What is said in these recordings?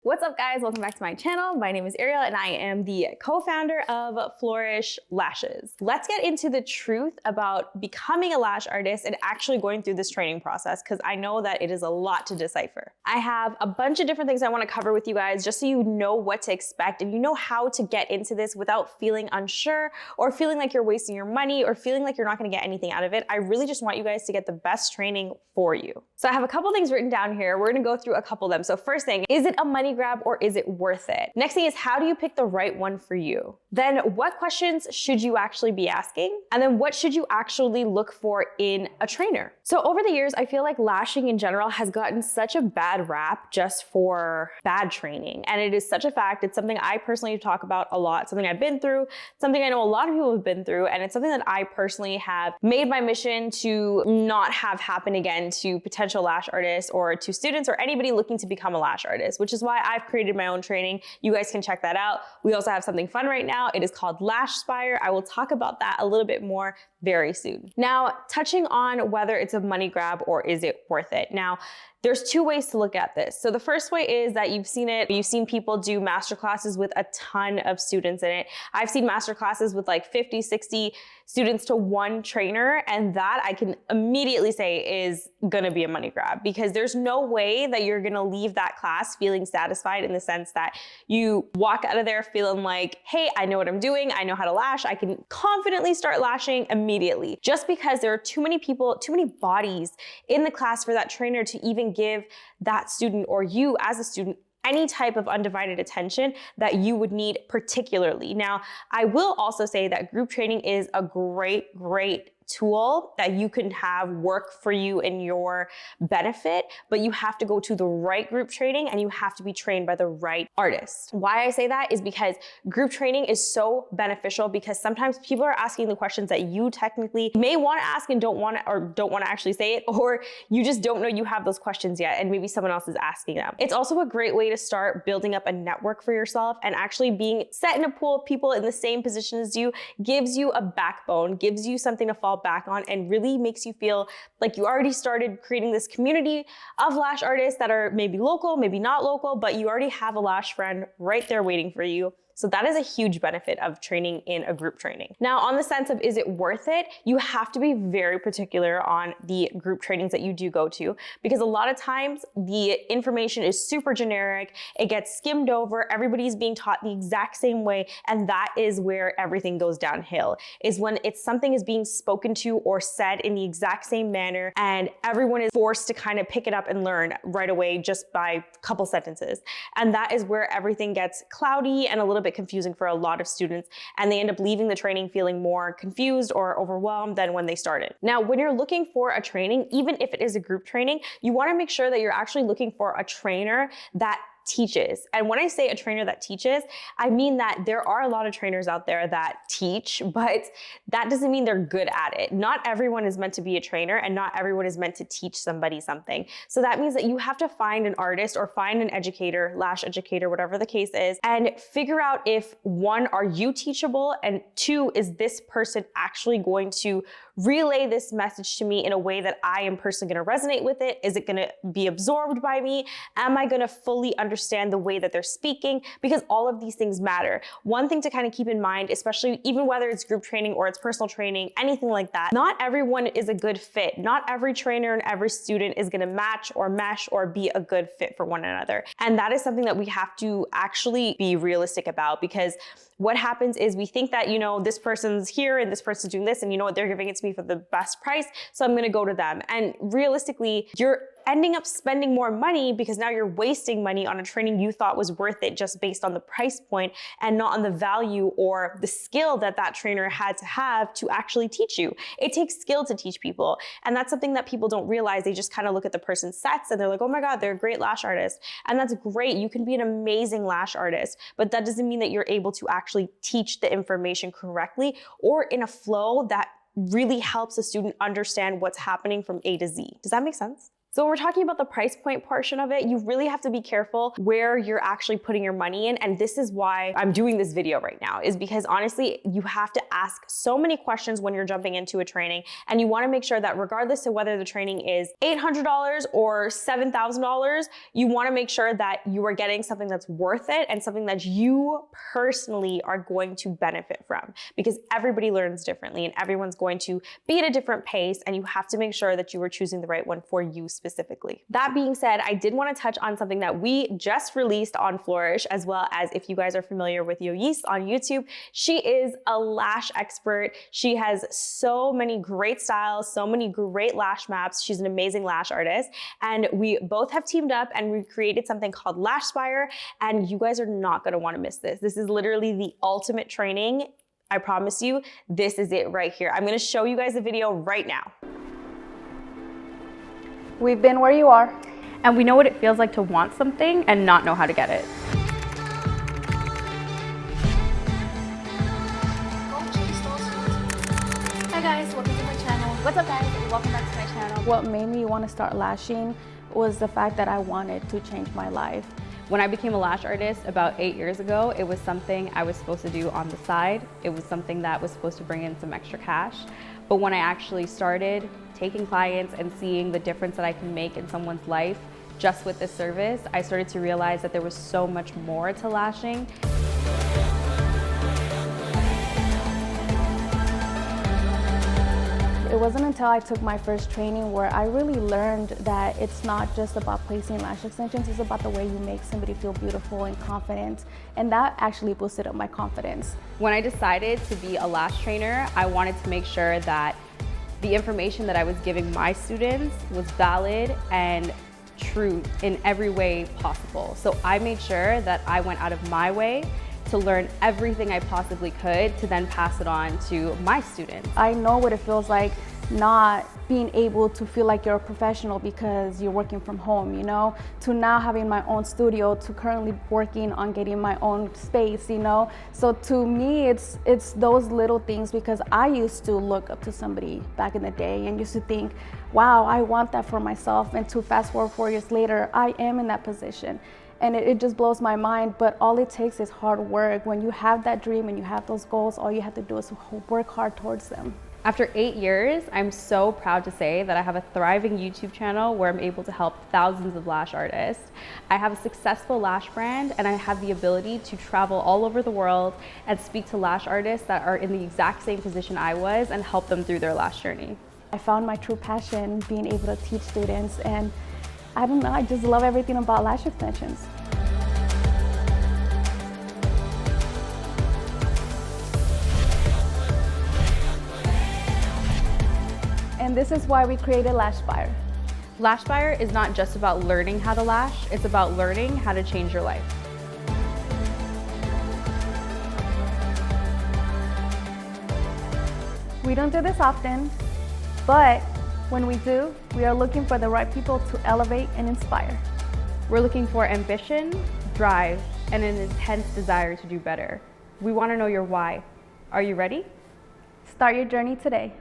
What's up guys, welcome back to my channel. My name is Ariel and I am the co-founder of Flourish Lashes. Let's get into the truth about becoming a lash artist and actually going through this training process because I know that it is a lot to decipher. I have a bunch of different things I want to cover with you guys just so you know what to expect and you know how to get into this without feeling unsure or feeling like you're wasting your money or feeling like you're not going to get anything out of it. I really just want you guys to get the best training for you. So I have a couple things written down here. We're going to go through a couple of them. So first thing, is it a money grab or is it worth it? Next thing is, how do you pick the right one for you? Then what questions should you actually be asking? And then what should you actually look for in a trainer? So over the years, I feel like lashing in general has gotten such a bad rap just for bad training. And it is such a fact. It's something I personally talk about a lot, something I've been through, something I know a lot of people have been through, and it's something that I personally have made my mission to not have happen again to potential lash artists or to students or anybody looking to become a lash artist, which is why I've created my own training. You guys can check that out. We also have something fun right now. It is called Lash Spire. I will talk about that a little bit more very soon. Now, touching on whether it's a money grab or is it worth it. Now, there's two ways to look at this. So the first way is that you've seen people do masterclasses with a ton of students in it. I've seen masterclasses with like 50, 60 students to one trainer, and that I can immediately say is gonna be a money grab because there's no way that you're gonna leave that class feeling satisfied in the sense that you walk out of there feeling like, hey, I know what I'm doing, I know how to lash, I can confidently start lashing immediately. Just because there are too many people, too many bodies in the class for that trainer to even give that student or you as a student any type of undivided attention that you would need particularly. Now, I will also say that group training is a great tool that you can have work for you in your benefit, but you have to go to the right group training and you have to be trained by the right artist. Why I say that is because group training is so beneficial because sometimes people are asking the questions that you technically may want to ask and don't want to actually say it, or you just don't know you have those questions yet and maybe someone else is asking them. It's also a great way to start building up a network for yourself, and actually being set in a pool of people in the same position as you gives you a backbone, gives you something to fall back on, and really makes you feel like you already started creating this community of lash artists that are maybe local, maybe not local, but you already have a lash friend right there waiting for you. So that is a huge benefit of training in a group training. Now, on the sense of is it worth it, you have to be very particular on the group trainings that you do go to, because a lot of times the information is super generic, it gets skimmed over, everybody's being taught the exact same way, and that is where everything goes downhill, is when something is being spoken to or said in the exact same manner, and everyone is forced to kind of pick it up and learn right away just by a couple sentences. And that is where everything gets cloudy and a little bit confusing for a lot of students, and they end up leaving the training feeling more confused or overwhelmed than when they started. Now, when you're looking for a training, even if it is a group training, you want to make sure that you're actually looking for a trainer that teaches. And when I say a trainer that teaches, I mean that there are a lot of trainers out there that teach, but that doesn't mean they're good at it. Not everyone is meant to be a trainer, and not everyone is meant to teach somebody something. So that means that you have to find an artist or find an educator, lash educator, whatever the case is, and figure out if one, are you teachable? And two, is this person actually going to relay this message to me in a way that I am personally going to resonate with it? Is it going to be absorbed by me? Am I going to fully understand the way that they're speaking? Because all of these things matter. One thing to kind of keep in mind, especially even whether it's group training or it's personal training, anything like that, not everyone is a good fit. Not every trainer and every student is going to match or mesh or be a good fit for one another. And that is something that we have to actually be realistic about, because what happens is we think that, you know, this person's here and this person's doing this, and you know what, they're giving it to me for the best price, so I'm going to go to them. And realistically, you're ending up spending more money because now you're wasting money on a training you thought was worth it just based on the price point and not on the value or the skill that that trainer had to have to actually teach you. It takes skill to teach people, and that's something that people don't realize. They just kind of look at the person's sets and they're like, oh my God, they're a great lash artist. And that's great. You can be an amazing lash artist, but that doesn't mean that you're able to actually teach the information correctly or in a flow that really helps a student understand what's happening from A to Z. Does that make sense? So when we're talking about the price point portion of it, you really have to be careful where you're actually putting your money in. And this is why I'm doing this video right now, is because honestly, you have to ask so many questions when you're jumping into a training. And you wanna make sure that regardless of whether the training is $800 or $7,000, you wanna make sure that you are getting something that's worth it and something that you personally are going to benefit from, because everybody learns differently and everyone's going to be at a different pace, and you have to make sure that you are choosing the right one for you specifically. That being said, I did want to touch on something that we just released on Flourish, as well as if you guys are familiar with Yoyis on YouTube, she is a lash expert. She has so many great styles, so many great lash maps. She's an amazing lash artist. And we both have teamed up and we created something called Lash Spire. And you guys are not going to want to miss this. This is literally the ultimate training. I promise you, this is it right here. I'm going to show you guys a video right now. We've been where you are. And we know what it feels like to want something and not know how to get it. Hi guys, welcome to my channel. What's up guys? Welcome back to my channel. What made me want to start lashing was the fact that I wanted to change my life. When I became a lash artist about 8 years ago, it was something I was supposed to do on the side. It was something that was supposed to bring in some extra cash. But when I actually started taking clients and seeing the difference that I can make in someone's life just with this service, I started to realize that there was so much more to lashing. It wasn't until I took my first training where I really learned that it's not just about placing lash extensions, it's about the way you make somebody feel beautiful and confident. And that actually boosted up my confidence. When I decided to be a lash trainer, I wanted to make sure that the information that I was giving my students was valid and true in every way possible. So I made sure that I went out of my way to learn everything I possibly could to then pass it on to my students. I know what it feels like not being able to feel like you're a professional because you're working from home, you know, to now having my own studio, to currently working on getting my own space, you know. So to me, it's those little things, because I used to look up to somebody back in the day and used to think, wow, I want that for myself. And to fast forward 4 years later, I am in that position. And it just blows my mind, but all it takes is hard work. When you have that dream and you have those goals, all you have to do is work hard towards them. After 8 years, I'm so proud to say that I have a thriving YouTube channel where I'm able to help thousands of lash artists. I have a successful lash brand, and I have the ability to travel all over the world and speak to lash artists that are in the exact same position I was and help them through their lash journey. I found my true passion being able to teach students, and I don't know, I just love everything about lash extensions. And this is why we created Lash Spire. Lash Spire is not just about learning how to lash, it's about learning how to change your life. We don't do this often, but when we do, we are looking for the right people to elevate and inspire. We're looking for ambition, drive, and an intense desire to do better. We want to know your why. Are you ready? Start your journey today.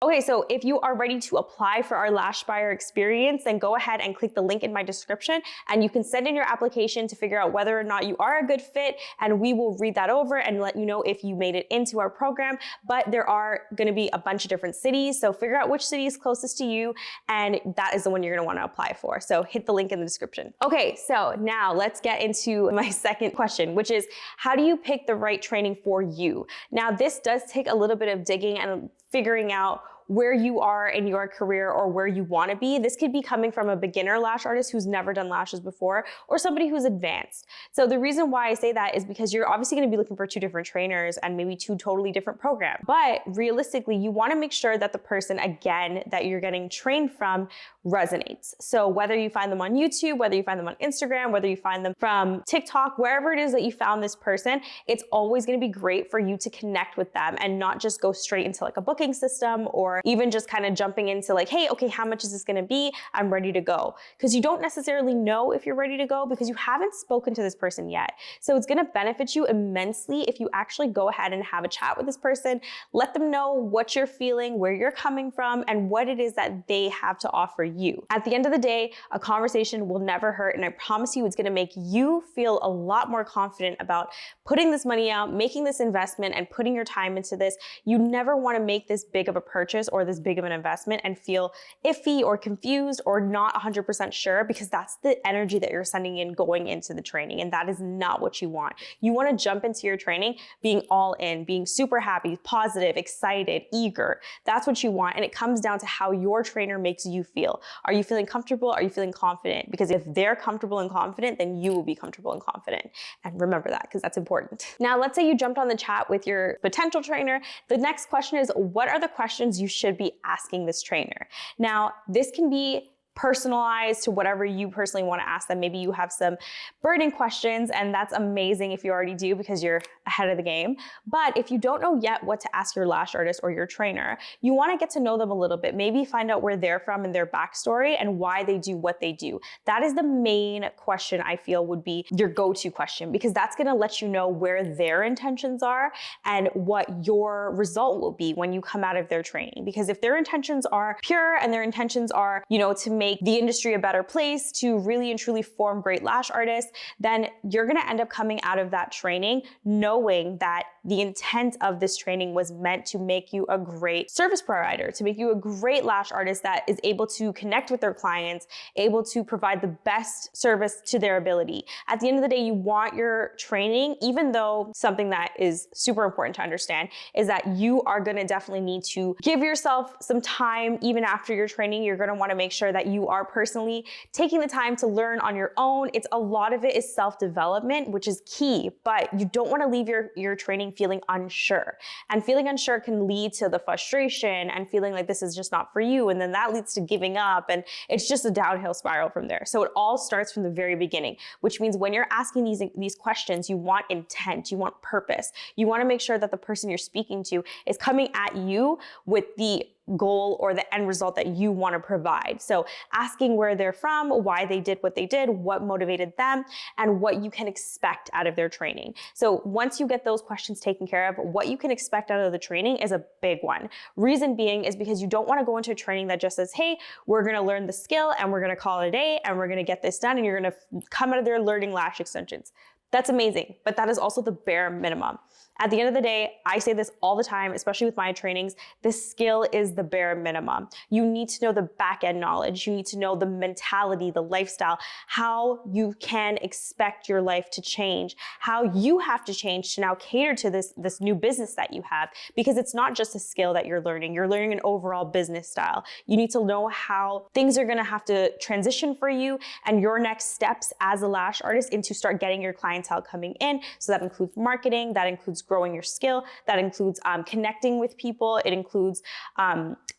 Okay, so if you are ready to apply for our Lash Spire experience, then go ahead and click the link in my description, and you can send in your application to figure out whether or not you are a good fit, and we will read that over and let you know if you made it into our program. But there are gonna be a bunch of different cities, so figure out which city is closest to you, and that is the one you're gonna wanna apply for. So hit the link in the description. Okay, so now let's get into my second question, which is, how do you pick the right training for you? Now, this does take a little bit of digging and figuring out where you are in your career or where you want to be. This could be coming from a beginner lash artist who's never done lashes before, or somebody who's advanced. So the reason why I say that is because you're obviously going to be looking for two different trainers and maybe two totally different programs. But realistically, you want to make sure that the person, again, that you're getting trained from resonates. So whether you find them on YouTube, whether you find them on Instagram, whether you find them from TikTok, wherever it is that you found this person, it's always going to be great for you to connect with them and not just go straight into like a booking system or or even just kind of jumping into like, hey, okay, how much is this gonna be? I'm ready to go. Because you don't necessarily know if you're ready to go because you haven't spoken to this person yet. So it's gonna benefit you immensely if you actually go ahead and have a chat with this person, let them know what you're feeling, where you're coming from, and what it is that they have to offer you. At the end of the day, a conversation will never hurt, and I promise you it's gonna make you feel a lot more confident about putting this money out, making this investment, and putting your time into this. You never wanna make this big of a purchase or this big of an investment and feel iffy or confused or not 100% sure, because that's the energy that you're sending in going into the training, and that is not what you want. You wanna jump into your training being all in, being super happy, positive, excited, eager. That's what you want, and it comes down to how your trainer makes you feel. Are you feeling comfortable? Are you feeling confident? Because if they're comfortable and confident, then you will be comfortable and confident. And remember that, because that's important. Now, let's say you jumped on the chat with your potential trainer. The next question is, what are the questions you should be asking this trainer? Now, this can be personalized to whatever you personally want to ask them. Maybe you have some burning questions, and that's amazing if you already do because you're ahead of the game. But if you don't know yet what to ask your lash artist or your trainer, you want to get to know them a little bit. Maybe find out where they're from and their backstory and why they do what they do. That is the main question I feel would be your go-to question, because that's going to let you know where their intentions are and what your result will be when you come out of their training. Because if their intentions are pure and their intentions are, to make the industry a better place, to really and truly form great lash artists, then you're gonna end up coming out of that training knowing that the intent of this training was meant to make you a great service provider, to make you a great lash artist that is able to connect with their clients, able to provide the best service to their ability. At the end of the day, you want your training, even though something that is super important to understand is that you are gonna definitely need to give yourself some time. Even after your training, you're gonna wanna make sure that you are personally taking the time to learn on your own. A lot of it is self-development, which is key, but you don't want to leave your training feeling unsure. And feeling unsure can lead to the frustration and feeling like this is just not for you. And then that leads to giving up, and it's just a downhill spiral from there. So it all starts from the very beginning, which means when you're asking these questions, you want intent, you want purpose. You want to make sure that the person you're speaking to is coming at you with the goal or the end result that you want to provide. So asking where they're from, why they did what they did, what motivated them, and what you can expect out of their training. So once you get those questions taken care of, what you can expect out of the training is a big one. Reason being is because you don't want to go into a training that just says, hey, we're going to learn the skill and we're going to call it a day and we're going to get this done and you're going to come out of there learning lash extensions. That's amazing, but that is also the bare minimum. At the end of the day, I say this all the time, especially with my trainings, the skill is the bare minimum. You need to know the back end knowledge. You need to know the mentality, the lifestyle, how you can expect your life to change, how you have to change to now cater to this new business that you have, because it's not just a skill that you're learning an overall business style. You need to know how things are gonna have to transition for you and your next steps as a lash artist into start getting your clientele coming in. So that includes marketing, that includes growing your skill, that includes connecting with people, it includes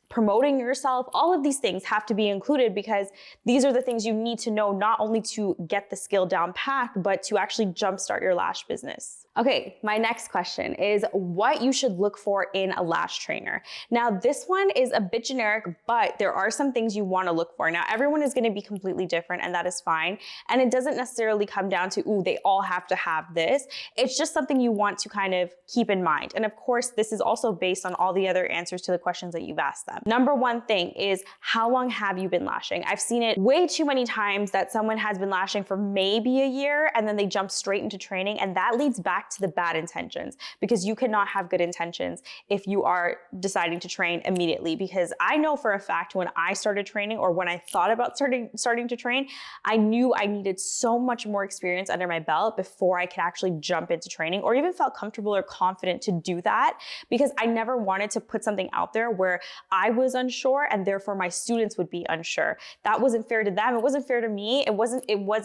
promoting yourself. All of these things have to be included because these are the things you need to know not only to get the skill down packed, but to actually jumpstart your lash business. Okay, my next question is what you should look for in a lash trainer. Now, this one is a bit generic, but there are some things you want to look for. Now, everyone is going to be completely different, and that is fine. And it doesn't necessarily come down to, ooh, they all have to have this. It's just something you want to kind of keep in mind. And of course, this is also based on all the other answers to the questions that you've asked them. Number one thing is, how long have you been lashing? I've seen it way too many times that someone has been lashing for maybe a year and then they jump straight into training, and that leads back to the bad intentions, because you cannot have good intentions if you are deciding to train immediately. Because I know for a fact when I started training, or when I thought about starting to train, I knew I needed so much more experience under my belt before I could actually jump into training, or even felt comfortable or confident to do that, because I never wanted to put something out there where I was unsure and therefore my students would be unsure. That wasn't fair to them. It wasn't fair to me. It wasn't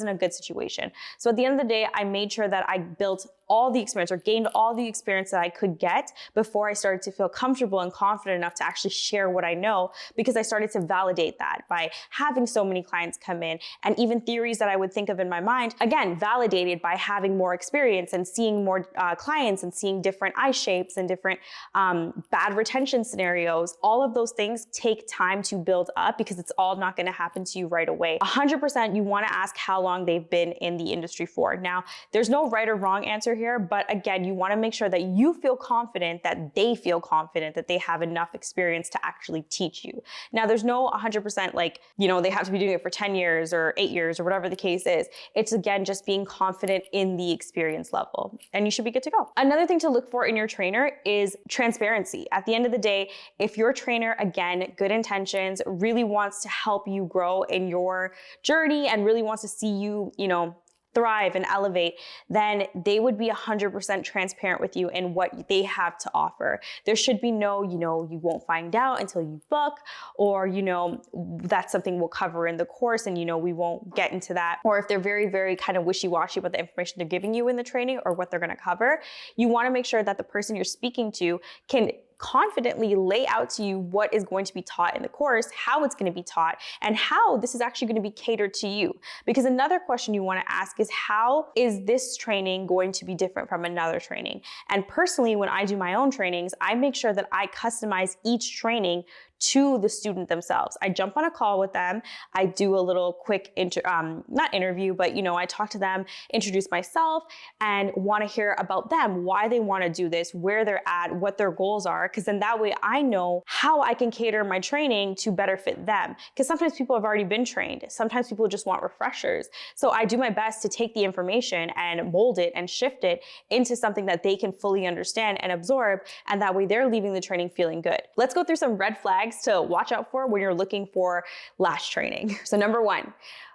a good situation. So at the end of the day, I made sure that I built all the experience, or gained all the experience that I could get before I started to feel comfortable and confident enough to actually share what I know, because I started to validate that by having so many clients come in, and even theories that I would think of in my mind, again, validated by having more experience and seeing more clients and seeing different eye shapes and different bad retention scenarios. All of those those things take time to build up because it's all not gonna happen to you right away. 100% you wanna ask how long they've been in the industry for. Now, there's no right or wrong answer here, but again, you wanna make sure that you feel confident, that they feel confident that they have enough experience to actually teach you. Now, there's no 100% like, you know, they have to be doing it for 10 years or 8 years or whatever the case is. It's again, just being confident in the experience level and you should be good to go. Another thing to look for in your trainer is transparency. At the end of the day, if your trainer, again, good intentions, really wants to help you grow in your journey and really wants to see you, you know, thrive and elevate, then they would be 100% transparent with you in what they have to offer. There should be no, you know, you won't find out until you book, or, you know, that's something we'll cover in the course and, you know, we won't get into that. Or if they're very, very kind of wishy-washy about the information they're giving you in the training or what they're going to cover, you want to make sure that the person you're speaking to can confidently lay out to you what is going to be taught in the course, how it's going to be taught, and how this is actually going to be catered to you. Because another question you want to ask is, how is this training going to be different from another training? And personally, when I do my own trainings, I make sure that I customize each training to the student themselves. I jump on a call with them. I do a little quick, not interview, but, you know, I talk to them, introduce myself, and want to hear about them, why they want to do this, where they're at, what their goals are. Because then that way I know how I can cater my training to better fit them. Because sometimes people have already been trained. Sometimes people just want refreshers. So I do my best to take the information and mold it and shift it into something that they can fully understand and absorb. And that way they're leaving the training feeling good. Let's go through some red flags to watch out for when you're looking for lash training. So number one,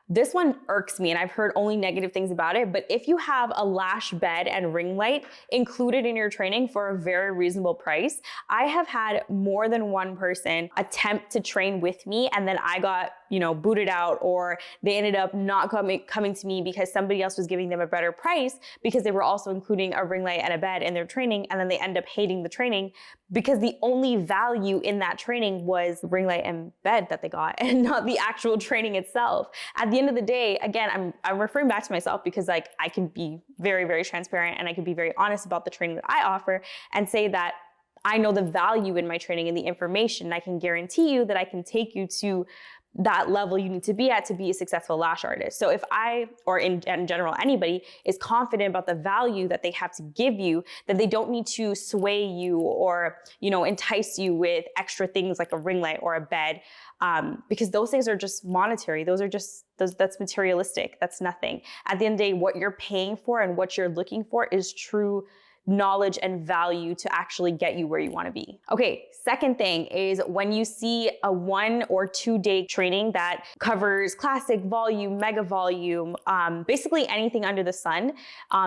this one irks me and I've heard only negative things about it, but if you have a lash bed and ring light included in your training for a very reasonable price, I have had more than one person attempt to train with me and then I got, you know, booted out, or they ended up not coming to me because somebody else was giving them a better price because they were also including a ring light and a bed in their training, and then they end up hating the training because the only value in that training was ring light and bed that they got and not the actual training itself. At the end of the day, again, I'm referring back to myself because like I can be very, very transparent and I can be very honest about the training that I offer and say that I know the value in my training and the information, and I can guarantee you that I can take you to that level you need to be at to be a successful lash artist. So if I, or in general, anybody is confident about the value that they have to give you, then they don't need to sway you or, you know, entice you with extra things like a ring light or a bed, because those things are just monetary. That's materialistic. That's nothing. At the end of the day, what you're paying for and what you're looking for is true knowledge and value to actually get you where you want to be. Okay, second thing is when you see a 1 or 2 day training that covers classic, volume, mega volume, basically anything under the sun,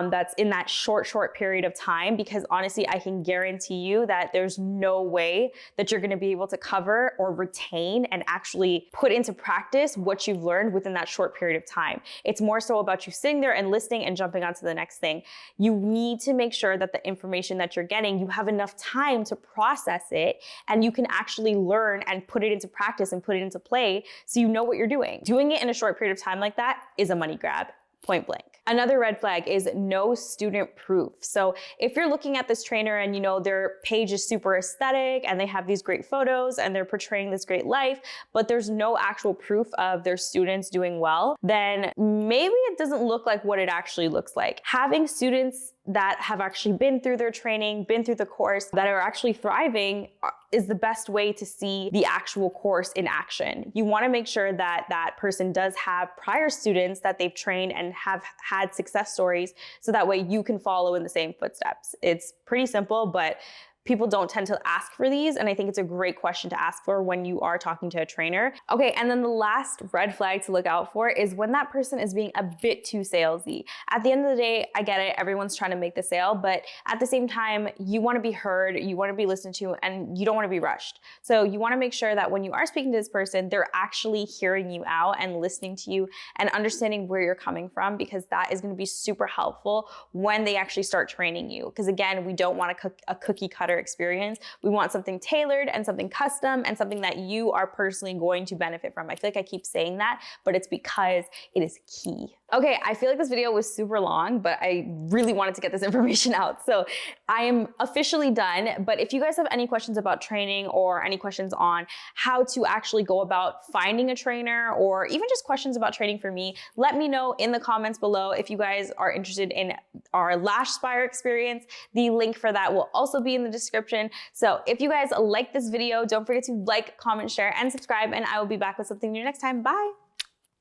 that's in that short period of time, because honestly, I can guarantee you that there's no way that you're going to be able to cover or retain and actually put into practice what you've learned within that short period of time. It's more so about you sitting there and listening and jumping onto the next thing. You need to make sure that the information that you're getting, you have enough time to process it and you can actually learn and put it into practice and put it into play so you know what you're doing. Doing it in a short period of time like that is a money grab, point blank. Another red flag is no student proof. So if you're looking at this trainer and you know their page is super aesthetic and they have these great photos and they're portraying this great life, but there's no actual proof of their students doing well, then maybe it doesn't look like what it actually looks like. Having students that have actually been through their training, been through the course, that are actually thriving is the best way to see the actual course in action. You want to make sure that that person does have prior students that they've trained and have had success stories, so that way you can follow in the same footsteps. It's pretty simple, but people don't tend to ask for these, and I think it's a great question to ask for when you are talking to a trainer. Okay, and then the last red flag to look out for is when that person is being a bit too salesy. At the end of the day, I get it, everyone's trying to make the sale, but at the same time, you want to be heard, you want to be listened to, and you don't want to be rushed. So you want to make sure that when you are speaking to this person, they're actually hearing you out and listening to you and understanding where you're coming from, because that is going to be super helpful when they actually start training you. Because again, we don't want a cookie cutter experience. We want something tailored and something custom and something that you are personally going to benefit from. I feel like I keep saying that, but it's because it is key. Okay, I feel like this video was super long, but I really wanted to get this information out. So I am officially done, but if you guys have any questions about training or any questions on how to actually go about finding a trainer or even just questions about training for me, let me know in the comments below. If you guys are interested in our Lash Spire experience, the link for that will also be in the description. So if you guys like this video, don't forget to like, comment, share, and subscribe, and I will be back with something new next time. Bye.